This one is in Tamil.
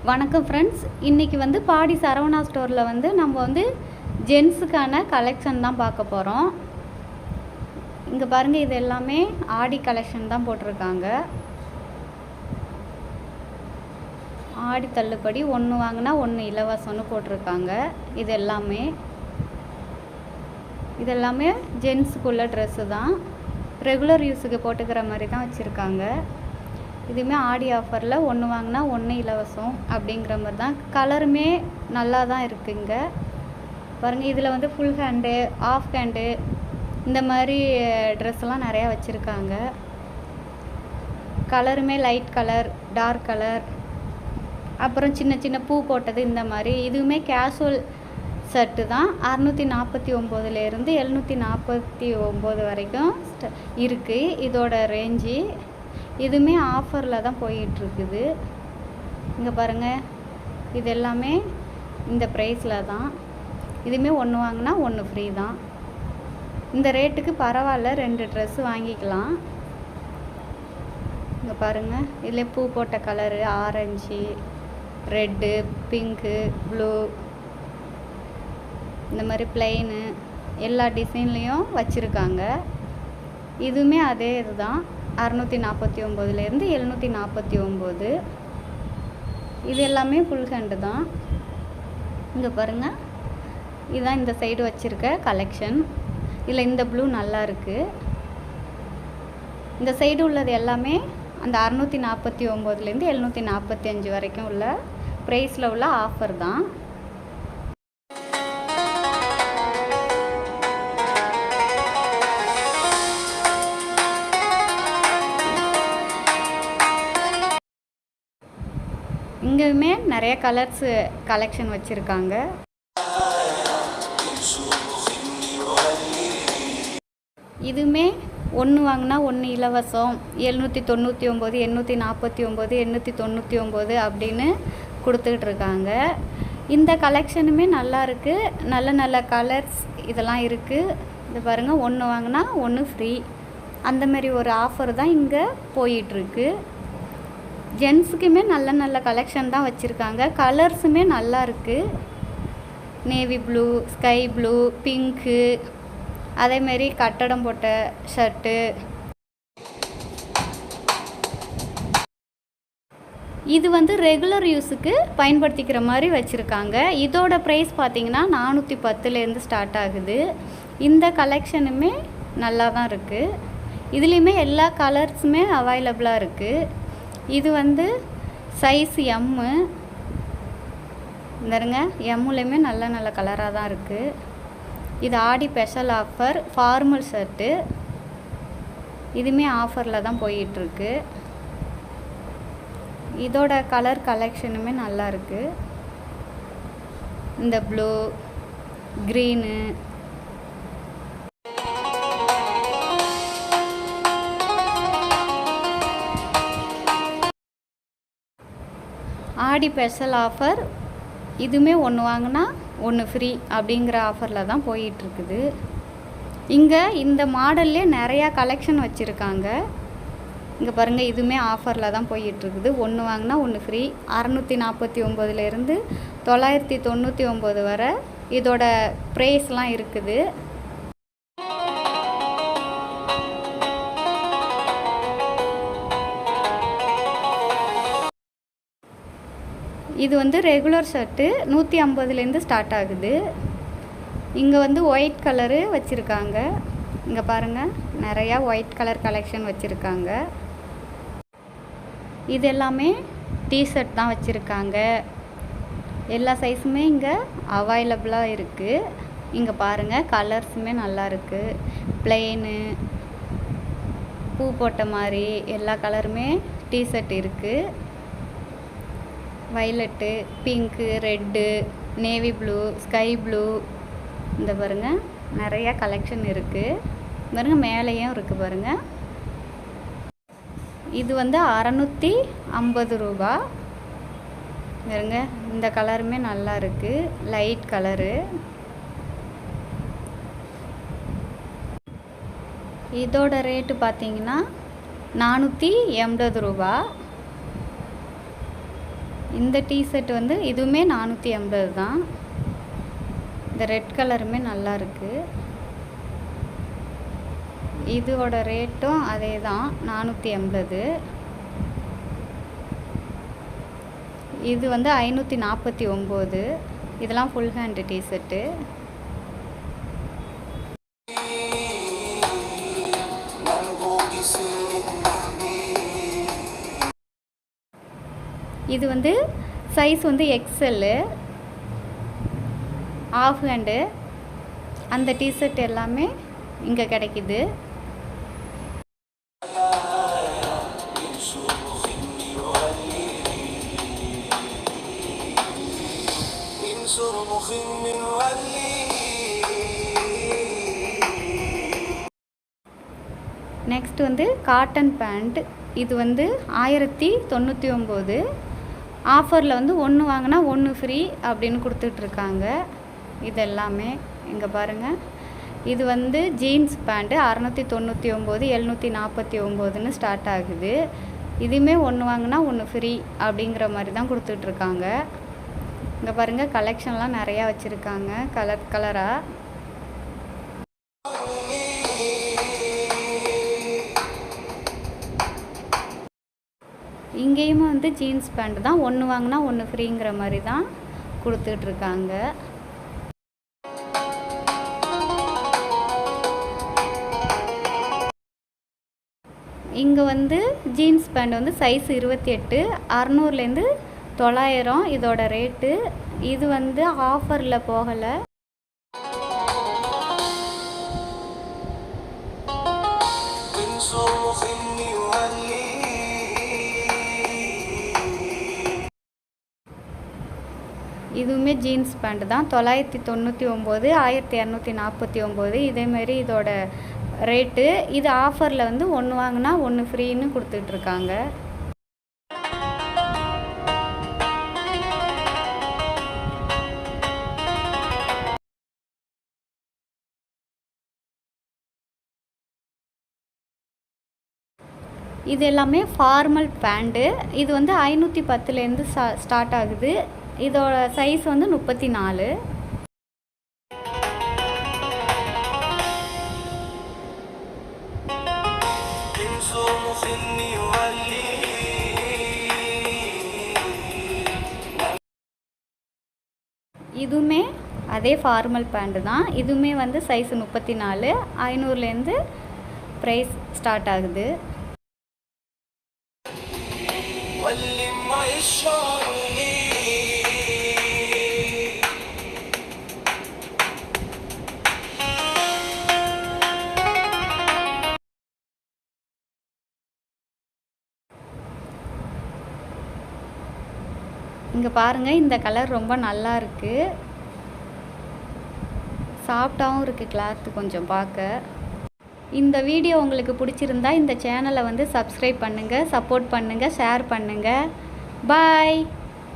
வணக்கம் ஃப்ரெண்ட்ஸ். இன்றைக்கி வந்து பாடி சரவணா ஸ்டோரில் வந்து நம்ம வந்து ஜென்ஸுக்கான கலெக்ஷன் தான் பார்க்க போகிறோம். இங்கே பாருங்கள், இது எல்லாமே ஆடி கலெக்ஷன் தான் போட்டிருக்காங்க. ஆடி தள்ளுபடி, ஒன்று வாங்கினா ஒன்று இலவசம்னு போட்டிருக்காங்க. இது எல்லாமே ஜென்ஸுக்குள்ள ட்ரெஸ்ஸு தான். ரெகுலர் யூஸுக்கு போட்டுக்கிற மாதிரி தான் வச்சுருக்காங்க. இதுவுமே ஆடி ஆஃபரில் ஒன்று வாங்கினா ஒன்று இலவசம் அப்படிங்கிற மாதிரி தான். கலருமே நல்லா தான் இருக்குங்க. பாருங்கள், இதில் வந்து ஃபுல் ஹேண்டு, ஆஃப் ஹேண்டு இந்த மாதிரி ட்ரெஸ்லாம் நிறையா வச்சுருக்காங்க. கலருமே லைட் கலர், டார்க் கலர், அப்புறம் சின்ன சின்ன பூ போட்டது இந்த மாதிரி. இதுவுமே கேஷுவல் ஷர்ட்டு தான். 649லேருந்து 749 வரைக்கும் இருக்குது இதோட ரேஞ்சு. இதுவுமே ஆஃபரில் தான் போயிட்டுருக்குது. இங்கே பாருங்கள், இது எல்லாமே இந்த ப்ரைஸில் தான். இதுவுமே ஒன்று வாங்கினா ஒன்று ஃப்ரீ தான். இந்த ரேட்டுக்கு பரவாயில்ல, 2 ட்ரெஸ்ஸு வாங்கிக்கலாம். இங்கே பாருங்கள், இதில் பூ போட்ட colour, orange, red, pink, blue, இந்த மாதிரி பிளெயினு எல்லா டிசைன்லேயும் வச்சுருக்காங்க. இதுவுமே அதே இது தான். 649லேருந்து 749. இது எல்லாமே ஃபுல் ஹேண்டு தான். இங்கே பாருங்கள், இதுதான் இந்த சைடு வச்சுருக்க கலெக்ஷன். இதில் இந்த ப்ளூ நல்லா இருக்குது. இந்த சைடு உள்ளது எல்லாமே அந்த 649லேருந்து 745 வரைக்கும் உள்ள ப்ரைஸில் உள்ள ஆஃபர் தான். இங்கேயுமே நிறைய கலர்ஸு கலெக்ஷன் வச்சுருக்காங்க. இதுவுமே ஒன்று வாங்கினா ஒன்று இலவசம், 799, 849, 899 அப்படின்னு கொடுத்துட்ருக்காங்க. இந்த கலெக்ஷனுமே நல்லா இருக்குது. நல்ல நல்ல கலர்ஸ் இதெல்லாம் இருக்குது. இது பாருங்கள், ஒன்று வாங்கினா ஒன்று ஃப்ரீ அந்தமாரி ஒரு ஆஃபர் தான் இங்கே போயிட்டுருக்கு. ஜென்ஸுக்குமே நல்ல நல்ல கலெக்ஷன் தான் வச்சுருக்காங்க. கலர்ஸுமே நல்லா இருக்குது. Navy blue, sky blue, pink, அதேமாரி கட்டடம் போட்ட ஷர்ட்டு. இது வந்து ரெகுலர் யூஸுக்கு பயன்படுத்திக்கிற மாதிரி வச்சுருக்காங்க. இதோட ப்ரைஸ் பார்த்திங்கன்னா 410லேருந்து ஸ்டார்ட் ஆகுது. இந்த கலெக்ஷனுமே நல்லா தான் இருக்குது. இதுலேயுமே எல்லா கலர்ஸுமே அவைலபிளாக இருக்குது. இது வந்து சைஸ் எம்மு. இந்தருங்க, எம்முலேயுமே நல்ல நல்ல கலராக தான் இருக்குது. இது ஆடி ஸ்பெஷல் ஆஃபர் ஃபார்மல் ஷர்ட்டு. இதுவுமே ஆஃபரில் தான் போயிட்டுருக்கு. இதோட கலர் கலெக்ஷனுமே நல்லா இருக்குது. இந்த ப்ளூ, க்ரீனு, ஆடி ஸ்பெஷல் ஆஃபர். இதுவுமே ஒன்று வாங்கினா ஒன்று ஃப்ரீ அப்படிங்கிற ஆஃபரில் தான் போயிட்டுருக்குது. இங்கே இந்த மாடல்லே நிறையா கலெக்ஷன் வச்சுருக்காங்க. இங்கே பாருங்கள், இதுவுமே ஆஃபரில் தான் போயிட்டுருக்குது. ஒன்று வாங்கினா ஒன்று ஃப்ரீ. 649லேருந்து 999 வரை இதோட ப்ரைஸ்லாம் இருக்குது. இது வந்து ரெகுலர் ஷர்ட்டு 150லேருந்து ஸ்டார்ட் ஆகுது. இங்கே வந்து ஒயிட் கலரு வச்சுருக்காங்க. இங்கே பாருங்கள், நிறையா ஒயிட் கலர் கலெக்ஷன் வச்சுருக்காங்க. இது எல்லாமே டிஷர்ட் தான் வச்சுருக்காங்க. எல்லா சைஸுமே இங்கே அவைலபிளாக இருக்குது. இங்கே பாருங்கள், கலர்ஸுமே நல்லா இருக்குது. பிளெயினு, பூ போட்ட மாதிரி எல்லா கலருமே டிஷர்ட் இருக்குது. Violet, pink, red, navy blue, sky blue, இந்த பாருங்கள் நிறையா கலெக்ஷன் இருக்குது. பாருங்கள், மேலேயும் இருக்குது பாருங்கள். இது வந்து 650 ரூபா. பாருங்க, இந்த கலருமே நல்லா இருக்குது, லைட் கலரு. இதோட ரேட்டு பார்த்தீங்கன்னா 480 ரூபா. இந்த டிஷர்ட் வந்து இதுவுமே 480 தான். இந்த ரெட் கலருமே நல்லா இருக்குது. இதோட ரேட்டும் அதே தான், 480. இது வந்து 549. இதெல்லாம் ஃபுல் ஹேண்டு டிஷர்ட்டு. இது வந்து சைஸ் வந்து எக்ஸெல்லு, ஆஃப் ஹேண்டு. அந்த டிஷர்ட் எல்லாமே இங்கே கிடைக்குது. நெக்ஸ்ட் வந்து காட்டன் பேண்ட். இது வந்து 1099. ஆஃபரில் வந்து ஒன்று வாங்கினா ஒன்று ஃப்ரீ அப்படின்னு கொடுத்துட்ருக்காங்க. இது எல்லாமே இங்கே பாருங்கள். இது வந்து ஜீன்ஸ் பேண்ட்டு 699, 749ன்னு ஸ்டார்ட் ஆகுது. இதுவுமே ஒன்று வாங்கினா ஒன்று ஃப்ரீ அப்படிங்கிற மாதிரி தான் கொடுத்துட்ருக்காங்க. இங்கே பாருங்கள், கலெக்ஷன்லாம் நிறையா வச்சுருக்காங்க கலர் கலராக. இங்கேயுமே வந்து ஜீன்ஸ் பேண்ட் தான், ஒன்று வாங்கினா ஒன்று ஃப்ரீங்கிற மாதிரி தான் கொடுத்துட்ருக்காங்க. இங்கே வந்து ஜீன்ஸ் பேண்ட் வந்து சைஸ் 28, 600லேருந்து 900 இதோட ரேட்டு. இது வந்து ஆஃபரில் போகலை. இதுவுமே ஜீன்ஸ் பேண்ட் தான், 999, 1249. இதேமாரி இதோட ரேட்டு. இது ஆஃபரில் வந்து ஒன்று வாங்கினா ஒன்று ஃப்ரீன்னு கொடுத்துட்ருக்காங்க. இது எல்லாமே ஃபார்மல் பேண்ட்டு. இது வந்து 510லேருந்து ஸ்டார்ட் ஆகுது. இதோட சைஸ் வந்து 34. இதுவுமே அதே ஃபார்மல் பேண்ட்டு தான். இதுவுமே வந்து சைஸ் 34, 500லேருந்து ப்ரைஸ் ஸ்டார்ட் ஆகுது. இங்கே பாருங்கள், இந்த கலர் ரொம்ப நல்லா இருக்குது. சாஃப்டாகவும் இருக்குது கிளாத்து கொஞ்சம் பார்க்க. இந்த வீடியோ உங்களுக்கு பிடிச்சிருந்தா இந்த சேனலை வந்து சப்ஸ்கிரைப் பண்ணுங்கள், சப்போர்ட் பண்ணுங்கள், ஷேர் பண்ணுங்கள். பாய்.